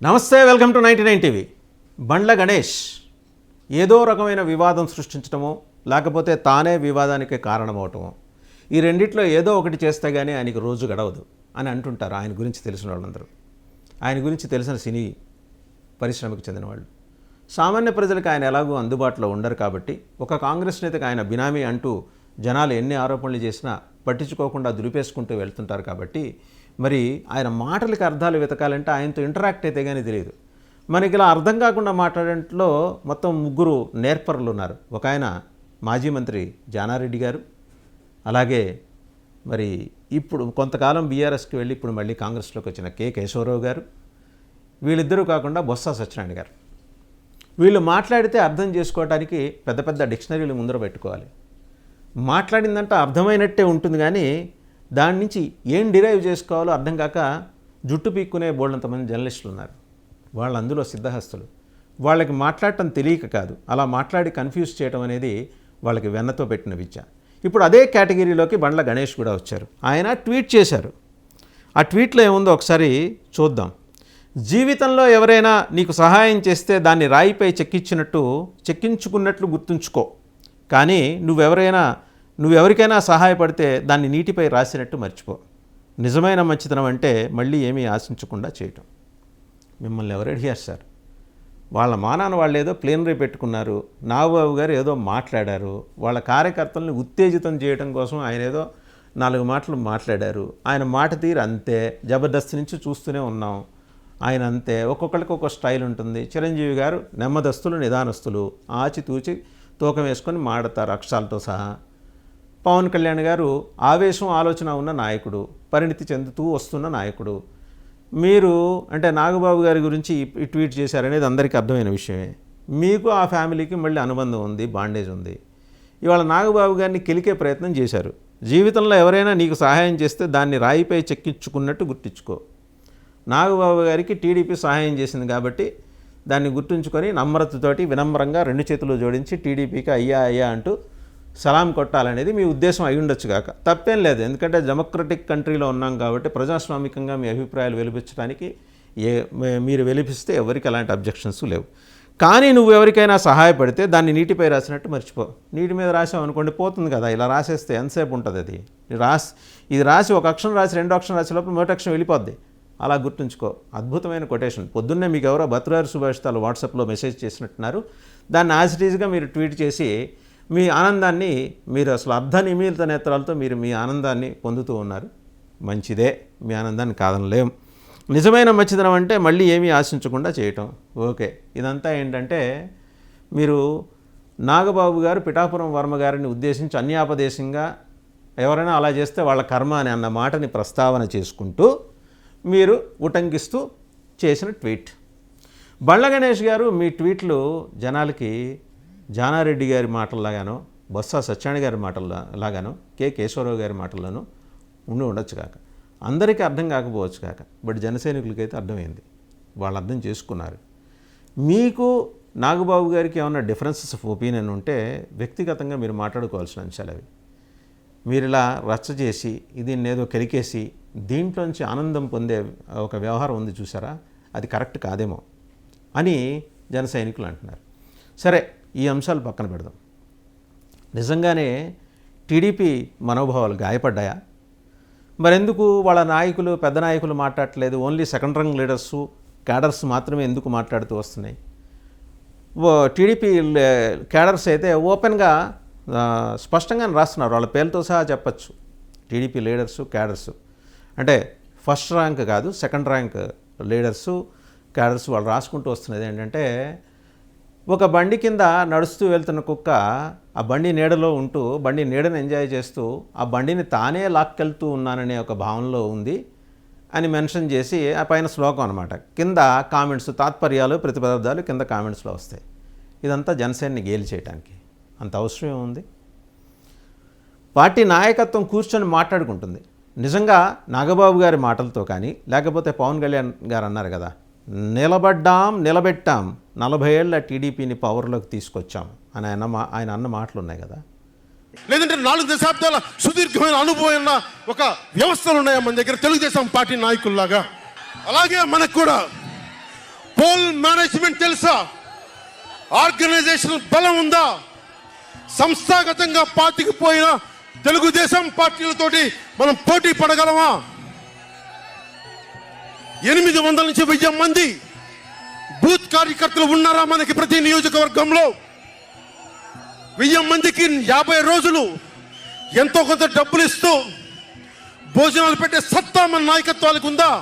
నమస్తే, welcome to 99 TV. Bandla Ganesh ఏదో రకమైన వివాదం సృష్టించడమో లేకపోతే తానే వివాదానికి కారణమవటమో, ఈ రెండిట్లో ఏదో ఒకటి చేస్తే కానీ ఆయనకి రోజు గడవదు అని అంటుంటారు ఆయన గురించి తెలిసిన వాళ్ళందరూ. ఆయన గురించి తెలిసిన సినీ పరిశ్రమకు చెందిన వాళ్ళు. సామాన్య ప్రజలకు ఆయన ఎలాగో అందుబాటులో ఉండరు కాబట్టి ఒక కాంగ్రెస్ నేతకు ఆయన బినామీ అంటూ జనాలు ఎన్ని ఆరోపణలు చేసినా పట్టించుకోకుండా దులిపేసుకుంటూ వెళ్తుంటారు. కాబట్టి మరి ఆయన మాటలకి అర్థాలు వెతకాలంటే ఆయనతో ఇంటరాక్ట్ అయితే కానీ తెలియదు. మనకి ఇలా అర్థం కాకుండా మాట్లాడేంట్లో మొత్తం ముగ్గురు నేర్పరులు ఉన్నారు. ఒక ఆయన మాజీ మంత్రి జానారెడ్డి గారు, అలాగే మరి ఇప్పుడు కొంతకాలం బీఆర్ఎస్కి వెళ్ళి ఇప్పుడు మళ్ళీ కాంగ్రెస్లోకి వచ్చిన కె కేశవరావు గారు, వీళ్ళిద్దరూ కాకుండా బొత్స సత్యనారాయణ గారు. వీళ్ళు మాట్లాడితే అర్థం చేసుకోవడానికి పెద్ద పెద్ద డిక్షనరీలు ముందర పెట్టుకోవాలి. మాట్లాడిందంటే అర్థమైనట్టే ఉంటుంది, కానీ దాని నుంచి ఏం డిరైవ్ చేసుకోవాలో అర్థం కాక జుట్టు పీక్కునే బోల్డంతమంది జర్నలిస్టులు ఉన్నారు. వాళ్ళు అందులో సిద్ధహస్తులు. వాళ్ళకి మాట్లాడటం తెలియక కాదు, అలా మాట్లాడి కన్ఫ్యూజ్ చేయడం అనేది వాళ్ళకి వెన్నతో పెట్టిన విద్య. ఇప్పుడు అదే కేటగిరీలోకి బండ్ల గణేష్ కూడా వచ్చారు. ఆయన ట్వీట్ చేశారు. ఆ ట్వీట్లో ఏముందో ఒకసారి చూద్దాం. జీవితంలో ఎవరైనా నీకు సహాయం చేస్తే దాన్ని రాయిపై చెక్కించుకున్నట్లు గుర్తుంచుకో, కానీ నువ్వెవరికైనా సహాయపడితే దాన్ని నీటిపై రాసినట్టు మర్చిపో. నిజమైన మంచితనం అంటే మళ్ళీ ఏమీ ఆశించకుండా చేయటం. మిమ్మల్ని ఎవరు అడిగారు సార్? వాళ్ళ మానాన్ని వాళ్ళు ఏదో ప్లేనరీ పెట్టుకున్నారు, నాగబాబు గారు ఏదో మాట్లాడారు, వాళ్ళ కార్యకర్తలను ఉత్తేజితం చేయడం కోసం ఆయన ఏదో 4 మాటలు మాట్లాడారు. ఆయన మాట తీరు అంతే, జబర్దస్త్ నుంచి చూస్తూనే ఉన్నాం. ఆయన అంతే, ఒక్కొక్కరికి ఒక్కొక్క స్టైల్ ఉంటుంది. చిరంజీవి గారు నెమ్మదస్తులు, నిదానస్తులు, ఆచితూచి తూకం వేసుకొని మాడతారు అక్షరాలతో సహా. పవన్ కళ్యాణ్ గారు ఆవేశం, ఆలోచన ఉన్న నాయకుడు, పరిణితి చెందుతూ వస్తున్న నాయకుడు. మీరు అంటే నాగబాబు గారి గురించి ఈ ట్వీట్ చేశారనేది అందరికీ అర్థమైన విషయమే. మీకు ఆ ఫ్యామిలీకి మళ్ళీ అనుబంధం ఉంది, బాండేజ్ ఉంది. ఇవాళ నాగబాబు గారిని కెలికే ప్రయత్నం చేశారు. జీవితంలో ఎవరైనా నీకు సహాయం చేస్తే దాన్ని రాయిపై చెక్కించుకున్నట్టు గుర్తించుకో. నాగబాబు గారికి టీడీపీ సహాయం చేసింది కాబట్టి దాన్ని గుర్తుంచుకొని నమ్రతతోటి వినమ్రంగా 2 చేతులు జోడించి టీడీపీకి అయ్యా అయ్యా అంటూ సలాం కొట్టాలనేది మీ ఉద్దేశం అయి ఉండొచ్చు కాక తప్పేం లేదు. ఎందుకంటే డెమోక్రటిక్ కంట్రీలో ఉన్నాం కాబట్టి ప్రజాస్వామికంగా మీ అభిప్రాయాలు వెలిపించడానికి మీరు వెలిపిస్తే ఎవరికి అలాంటి అబ్జెక్షన్స్ లేవు. కానీ నువ్వు ఎవరికైనా సహాయపడితే దాన్ని నీటిపై రాసినట్టు మర్చిపో. నీటి మీద రాసావు అనుకోండి, పోతుంది కదా. ఇలా రాసేస్తే ఎంతసేపు ఉంటుంది అది? ఇది రాసి ఒక అక్షరం రాసి 2 అక్షరం రాసే లోపల 3వ అక్షరం వెళ్ళిపోద్ది. అలా గుర్తుంచుకో. అద్భుతమైన కొటేషన్. పొద్దున్నే మీకు ఎవరో బతురారు సుభాషితాలు వాట్సాప్లో మెసేజ్ చేసినట్టున్నారు. దాన్ని యాజిటీజ్గా మీరు ట్వీట్ చేసి మీ ఆనందాన్ని, మీరు అసలు అర్ధనిమీలిత నేత్రాలతో మీరు మీ ఆనందాన్ని పొందుతూ ఉన్నారు. మంచిదే, మీ ఆనందాన్ని కాదనలేం. నిజమైన మంచిదనం అంటే మళ్ళీ ఏమీ ఆశించకుండా చేయటం. ఓకే, ఇదంతా ఏంటంటే మీరు నాగబాబు గారు పిఠాపురం వర్మ గారిని ఉద్దేశించి అన్యాపదేశంగా ఎవరైనా అలా చేస్తే వాళ్ళ కర్మ అని అన్న మాటని ప్రస్తావన చేసుకుంటూ మీరు ఉటంకిస్తూ చేసిన ట్వీట్. బండ్ల గణేష్ గారు మీ ట్వీట్లు జనాలకి జానారెడ్డి గారి మాటల్లాగానో, బొత్స సత్యనారాయణ గారి మాటల్లాగానో, కె కేశవరావు గారి మాటల్లోనూ ఉండొచ్చు కాక, అందరికీ అర్థం కాకపోవచ్చు కాక, బట్ జనసైనికులకైతే అర్థమైంది. వాళ్ళు అర్థం చేసుకున్నారు. మీకు నాగబాబు గారికి ఏమన్నా డిఫరెన్సెస్ ఆఫ్ ఒపీనియన్ ఉంటే వ్యక్తిగతంగా మీరు మాట్లాడుకోవాల్సిన అంశాలు అవి. మీరు ఇలా రచ్చ చేసి దీన్ని ఏదో కెలికేసి దీంట్లోంచి ఆనందం పొందే ఒక వ్యవహారం ఉంది చూసారా, అది కరెక్ట్ కాదేమో అని జన సైనికులు అంటున్నారు. సరే, ఈ అంశాలు పక్కన పెడదాం. నిజంగానే టీడీపీ మనోభావాలు గాయపడ్డాయా? మరెందుకు వాళ్ళ నాయకులు, పెద్ద నాయకులు మాట్లాడట్లేదు? ఓన్లీ సెకండ్ రంగ్ లీడర్సు, క్యాడర్స్ మాత్రమే ఎందుకు మాట్లాడుతూ వస్తున్నాయి? టీడీపీ క్యాడర్స్ అయితే ఓపెన్గా స్పష్టంగానే రాస్తున్నారు, వాళ్ళ పేర్లతో సహా చెప్పచ్చు. టీడీపీ లీడర్సు, క్యాడర్సు అంటే ఫస్ట్ ర్యాంక్ కాదు, సెకండ్ ర్యాంక్ లీడర్సు, క్యాడర్స్ వాళ్ళు రాసుకుంటూ వస్తున్నది ఏంటంటే, ఒక బండి కింద నడుస్తూ వెళ్తున్న కుక్క ఆ బండి నీడలో ఉంటూ బండి నీడను ఎంజాయ్ చేస్తూ ఆ బండిని తానే లాక్కెళ్తూ ఉన్నాననే ఒక భావనలో ఉంది అని మెన్షన్ చేసి ఆ పైన శ్లోకం అనమాట. కింద కామెంట్స్, తాత్పర్యాలు, ప్రతిపదార్థాలు కింద కామెంట్స్లో వస్తాయి. ఇదంతా జనసేనని గేలి చేయడానికి అంత అవసరం ఉంది? పార్టీ నాయకత్వం కూర్చొని మాట్లాడుకుంటుంది. నిజంగా నాగబాబు గారి మాటలతో కానీ, లేకపోతే పవన్ కళ్యాణ్ గారు అన్నారు కదా, నిలబెట్టాం 40 ఏళ్ల టీడీపీని పవర్లోకి తీసుకొచ్చాం అని ఆయన అన్న మాటలు ఉన్నాయి కదా. లేదంటే 4 దశాబ్దాల సుదీర్ఘమైన అనుభవం ఉన్న ఒక వ్యవస్థలు ఉన్నాయా మన దగ్గర తెలుగుదేశం పార్టీ నాయకుల్లాగా? అలాగే మనకు కూడా మేనేజ్మెంట్ తెలుసా? ఆర్గనైజేషన్ బలం ఉందా? సంస్థాగతంగా పాతికిపోయిన తెలుగుదేశం పార్టీలతోటి మనం పోటీ పడగలమా? 800 నుంచి 1000 మంది బూత్ కార్యకర్తలు ఉన్నారా మనకి ప్రతి నియోజకవర్గంలో? 1000 మందికి 50 రోజులు ఎంతో కొంత డబ్బులు ఇస్తూ భోజనాలు పెట్టే సత్తా మన నాయకత్వానికి ఉందా?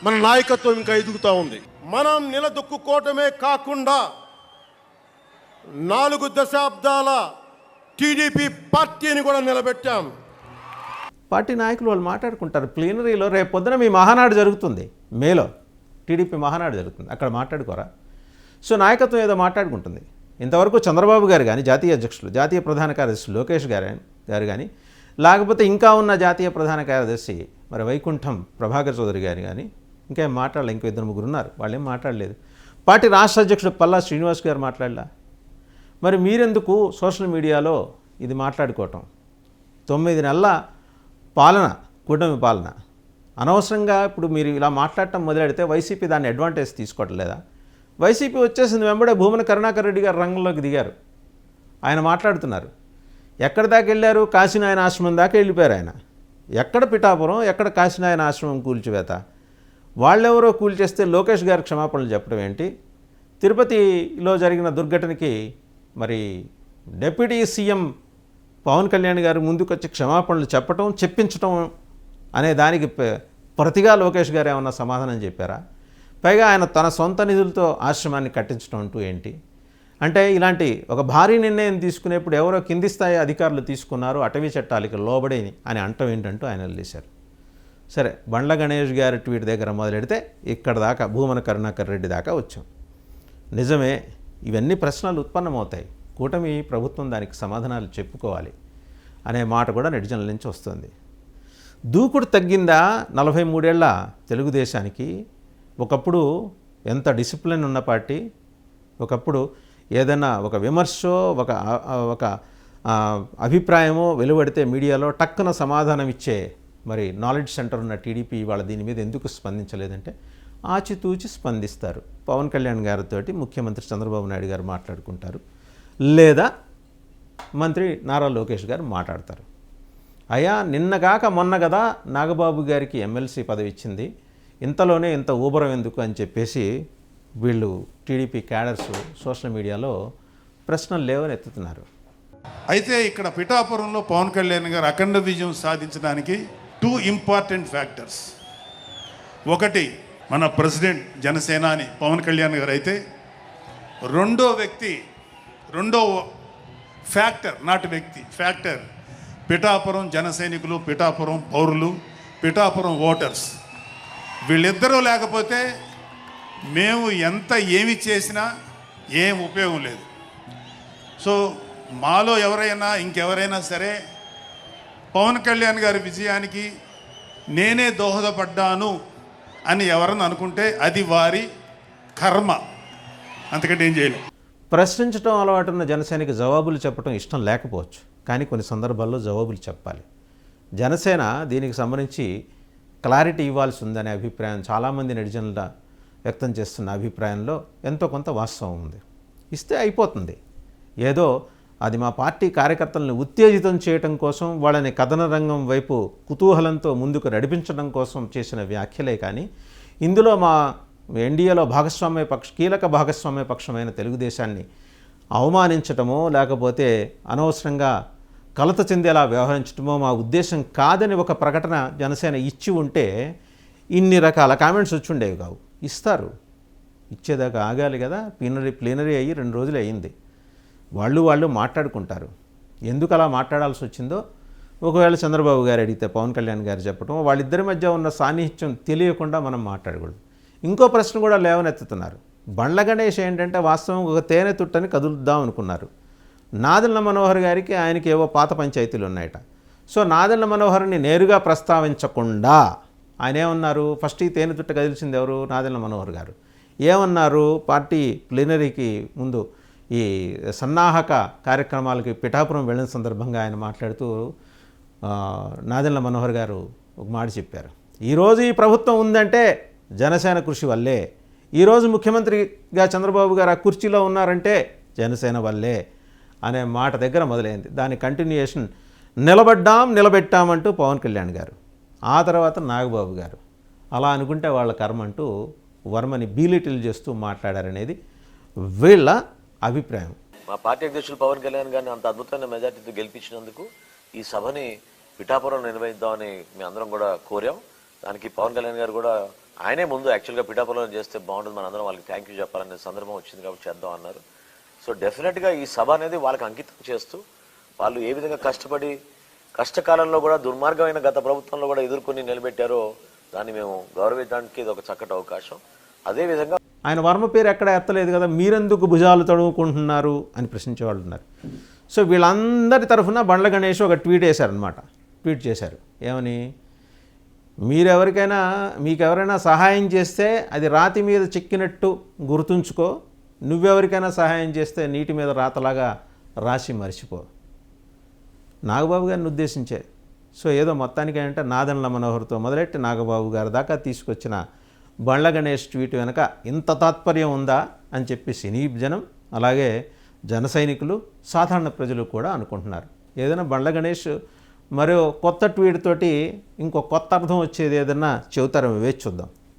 మన నాయకత్వం ఇంకా ఎదుగుతూ ఉంది. మనం నిలదొక్కుకోవటమే కాకుండా 4 దశాబ్దాల టీడీపీ పార్టీని కూడా నిలబెట్టాం. పార్టీ నాయకులు వాళ్ళు మాట్లాడుకుంటారు. ప్లీనరీలో రేపు పొద్దున మీ మహానాడు జరుగుతుంది, మేలో టీడీపీ మహానాడు జరుగుతుంది, అక్కడ మాట్లాడుకోరా? సో నాయకత్వం ఏదో మాట్లాడుకుంటుంది. ఇంతవరకు చంద్రబాబు గారు కానీ, జాతీయ అధ్యక్షులు, జాతీయ ప్రధాన కార్యదర్శి లోకేష్ గారు కానీ, లేకపోతే ఇంకా ఉన్న జాతీయ ప్రధాన కార్యదర్శి మరి వైకుంఠం ప్రభాకర్ చౌదరి గారు కానీ ఇంకేం మాట్లాడలే. ఇంకో 2-3 ఉన్నారు, వాళ్ళేం మాట్లాడలేదు. పార్టీ రాష్ట్ర అధ్యక్షుడు పల్లా శ్రీనివాస్ గారు మాట్లాడలా. మరి మీరెందుకు సోషల్ మీడియాలో ఇది మాట్లాడుకోవటం? 9 నెలల పాలన, కూటమి పాలన, అనవసరంగా ఇప్పుడు మీరు ఇలా మాట్లాడటం మొదలెడితే వైసీపీ దాన్ని అడ్వాంటేజ్ తీసుకోవటం లేదా? వైసీపీ వచ్చేసింది, వెంబడే భూమన కరుణాకర్ రెడ్డి గారు రంగంలోకి దిగారు. ఆయన మాట్లాడుతున్నారు. ఎక్కడి దాకా వెళ్ళారు? కాశీనాయన ఆశ్రమం దాకా వెళ్ళిపోయారు ఆయన. ఎక్కడ పిఠాపురం, ఎక్కడ కాశీనాయన ఆశ్రమం కూల్చివేత? వాళ్ళెవరో కూల్చేస్తే లోకేష్ గారికి క్షమాపణలు చెప్పడం ఏంటి? తిరుపతిలో జరిగిన దుర్ఘటనకి మరి డిప్యూటీ సీఎం పవన్ కళ్యాణ్ గారు ముందుకొచ్చి క్షమాపణలు చెప్పటం, చెప్పించటం అనే దానికి ప్రతిగా లోకేష్ గారు ఏమన్నా సమాధానం చెప్పారా? పైగా ఆయన తన సొంత నిధులతో ఆశ్రమాన్ని కట్టించడం అంటూ ఏంటి? అంటే ఇలాంటి ఒక భారీ నిర్ణయం తీసుకునేప్పుడు ఎవరో కింది స్థాయి అధికారులు తీసుకున్నారు, అటవీ చట్టాలకి లోబడి అని అంటం ఏంటంటూ ఆయన వదిలేశారు. సరే, బండ్ల గణేష్ గారి ట్వీట్ దగ్గర మొదలెడితే ఇక్కడ దాకా భూమన కరుణాకర్ రెడ్డి దాకా వచ్చాం. నిజమే, ఇవన్నీ ప్రశ్నలు ఉత్పన్నమవుతాయి. కూటమి ప్రభుత్వం దానికి సమాధానాలు చెప్పుకోవాలి అనే మాట కూడా నెటిజన్ల నుంచి వస్తుంది. దూకుడు తగ్గిందా 43 ఏళ్ల తెలుగుదేశానికి? ఒకప్పుడు ఎంత డిసిప్లిన్ ఉన్న పార్టీ, ఒకప్పుడు ఏదైనా ఒక విమర్శో ఒక అభిప్రాయమో వెలువడితే మీడియాలో టక్కున సమాధానం ఇచ్చే మరి నాలెడ్జ్ సెంటర్ ఉన్న టీడీపీ వాళ్ళ దీని మీద ఎందుకు స్పందించలేదంటే ఆచితూచి స్పందిస్తారు. పవన్ కళ్యాణ్ గారితో ముఖ్యమంత్రి చంద్రబాబు నాయుడు గారు మాట్లాడుకుంటారు, లేదా మంత్రి నారా లోకేష్ గారు మాట్లాడతారు. అయ్యా నిన్నగాక మొన్న కదా నాగబాబు గారికి ఎమ్మెల్సీ పదవి ఇచ్చింది, ఇంతలోనే ఇంత ఊబరం ఎందుకు అని చెప్పేసి వీళ్ళు టీడీపీ క్యాడర్స్ సోషల్ మీడియాలో ప్రశ్నలు లేవని ఎత్తుతున్నారు. అయితే ఇక్కడ పిఠాపురంలో పవన్ కళ్యాణ్ గారు అఖండ విజయం సాధించడానికి 2 ఇంపార్టెంట్ ఫ్యాక్టర్స్. ఒకటి మన ప్రెసిడెంట్ జనసేనాని పవన్ కళ్యాణ్ గారు అయితే, రెండో ఫ్యాక్టర్, నాటి వ్యక్తి ఫ్యాక్టర్ పిఠాపురం జనసైనికులు, పిఠాపురం పౌరులు, పిఠాపురం ఓటర్స్. వీళ్ళిద్దరూ లేకపోతే మేము ఏమి చేసినా ఏం ఉపయోగం లేదు. సో మాలో ఇంకెవరైనా సరే పవన్ కళ్యాణ్ గారి విజయానికి నేనే దోహదపడ్డాను అని ఎవరన్నా అనుకుంటే అది వారి కర్మ, అంతకంటే ఏం చేయలేదు. ప్రశ్నించడం అలవాటున్న జనసేనకి జవాబులు చెప్పడం ఇష్టం లేకపోవచ్చు, కానీ కొన్ని సందర్భాల్లో జవాబులు చెప్పాలి. జనసేన దీనికి సంబంధించి క్లారిటీ ఇవ్వాల్సి ఉందనే అభిప్రాయం చాలామంది నెటిజన్ల వ్యక్తం చేస్తున్న అభిప్రాయంలో ఎంతో కొంత వాస్తవం ఉంది. ఇస్తే అయిపోతుంది. ఏదో అది మా పార్టీ కార్యకర్తలను ఉత్తేజితం చేయటం కోసం, వాళ్ళని కథన రంగం వైపు కుతూహలంతో ముందుకు నడిపించడం కోసం చేసిన వ్యాఖ్యలే కానీ ఇందులో మా ఎన్డీఏలో కీలక భాగస్వామ్య పక్షమైన తెలుగుదేశాన్ని అవమానించటమో లేకపోతే అనవసరంగా కలత చెందేలా వ్యవహరించటమో మా ఉద్దేశం కాదని ఒక ప్రకటన జనసేన ఇచ్చి ఉంటే ఇన్ని రకాల కామెంట్స్ వచ్చి ఉండేవి కావు. ఇస్తారు, ఇచ్చేదాకా ఆగాలి కదా. ప్లీనరీ అయ్యి 2 రోజులు అయ్యింది. వాళ్ళు మాట్లాడుకుంటారు. ఎందుకు అలా మాట్లాడాల్సి వచ్చిందో ఒకవేళ చంద్రబాబు గారు అడిగితే పవన్ కళ్యాణ్ గారు చెప్పడం, వాళ్ళిద్దరి మధ్య ఉన్న సాన్నిహిత్యం తెలియకుండా మనం మాట్లాడకూడదు. ఇంకో ప్రశ్న కూడా లేవనెత్తుతున్నారు. బండ్ల గణేష్ ఏంటంటే వాస్తవం ఒక తేనె తుట్టని కదులుద్దాం అనుకున్నారు. నాదెళ్ల మనోహర్ గారికి ఆయనకి ఏవో పాత పంచాయతీలు ఉన్నాయట. సో నాదెళ్ల మనోహర్ని నేరుగా ప్రస్తావించకుండా ఆయన ఏమన్నారు? ఫస్ట్ ఈ తేనె తుట్ట కదిలిసింది ఎవరు? నాదెళ్ల మనోహర్ గారు. ఏమన్నారు? పార్టీ ప్లీనరీకి ముందు ఈ సన్నాహక కార్యక్రమాలకి పిఠాపురం వెళ్ళిన సందర్భంగా ఆయన మాట్లాడుతూ నాదెళ్ల మనోహర్ గారు ఒక మాట చెప్పారు. ఈరోజు ఈ ప్రభుత్వం ఉందంటే జనసేన కృషి వల్లే, ఈరోజు ముఖ్యమంత్రిగా చంద్రబాబు గారు ఆ కుర్చీలో ఉన్నారంటే జనసేన వల్లే అనే మాట దగ్గర మొదలైంది. దాని కంటిన్యూయేషన్ నిలబెట్టామంటూ పవన్ కళ్యాణ్ గారు, ఆ తర్వాత నాగబాబు గారు. అలా అనుకుంటే వాళ్ళ కర్మ అంటూ వర్మని బీలిటిల్ చేస్తూ మాట్లాడారనేది వీళ్ళ అభిప్రాయం. మా పార్టీ అధ్యక్షులు పవన్ కళ్యాణ్ గారిని అంత అద్భుతమైన మెజార్టీతో గెలిపించినందుకు ఈ సభని పిఠాపురం నిర్వహిద్దామని మేము అందరం కూడా కోరాం. దానికి పవన్ కళ్యాణ్ గారు కూడా ఆయనే ముందు యాక్చువల్గా పిఠాపురం చేస్తే బాగుంటుంది, మన అందరం వాళ్ళకి థ్యాంక్ యూ చెప్పాలనే సందర్భం వచ్చింది కాబట్టి చేద్దాం అన్నారు. సో డెఫినెట్గా ఈ సభ అనేది వాళ్ళకి అంకితం చేస్తూ వాళ్ళు ఏ విధంగా కష్టపడి కష్టకాలంలో కూడా దుర్మార్గమైన గత ప్రభుత్వంలో కూడా ఎదుర్కొని నిలబెట్టారో దాన్ని మేము గౌరవించడానికి ఇది ఒక చక్కటి అవకాశం. అదేవిధంగా ఆయన వర్మ పేరు ఎక్కడ ఎత్తలేదు కదా, మీరెందుకు భుజాలు తడుముకుంటున్నారు అని ప్రశ్నించే వాళ్ళు ఉన్నారు. సో వీళ్ళందరి తరఫున బండ్ల గణేష్ ఒక ట్వీట్ చేశారు. ఏమని, మీకెవరైనా సహాయం చేస్తే అది రాతి మీద చెక్కినట్టు గుర్తుంచుకో, నువ్వెవరికైనా సహాయం చేస్తే నీటి మీద రాతలాగా రాసి మర్చిపో. నాగబాబు గారిని ఉద్దేశించే. సో ఏదో మొత్తానికి అంటే నాదెండ్ల మనోహర్తో మొదలెట్టి నాగబాబు గారి దాకా తీసుకొచ్చిన బండ్ల గణేష్ ట్వీట్ వెనక ఇంత తాత్పర్యం ఉందా అని చెప్పి సినీ జనం, అలాగే జన సైనికులు, సాధారణ ప్రజలు కూడా అనుకుంటున్నారు. ఏదైనా బండ్ల గణేష్ మరో కొత్త ట్వీట్ తోటి ఇంకో కొత్త అర్థం వచ్చేది ఏదన్నా చెబుతారో వేచి చూద్దాం.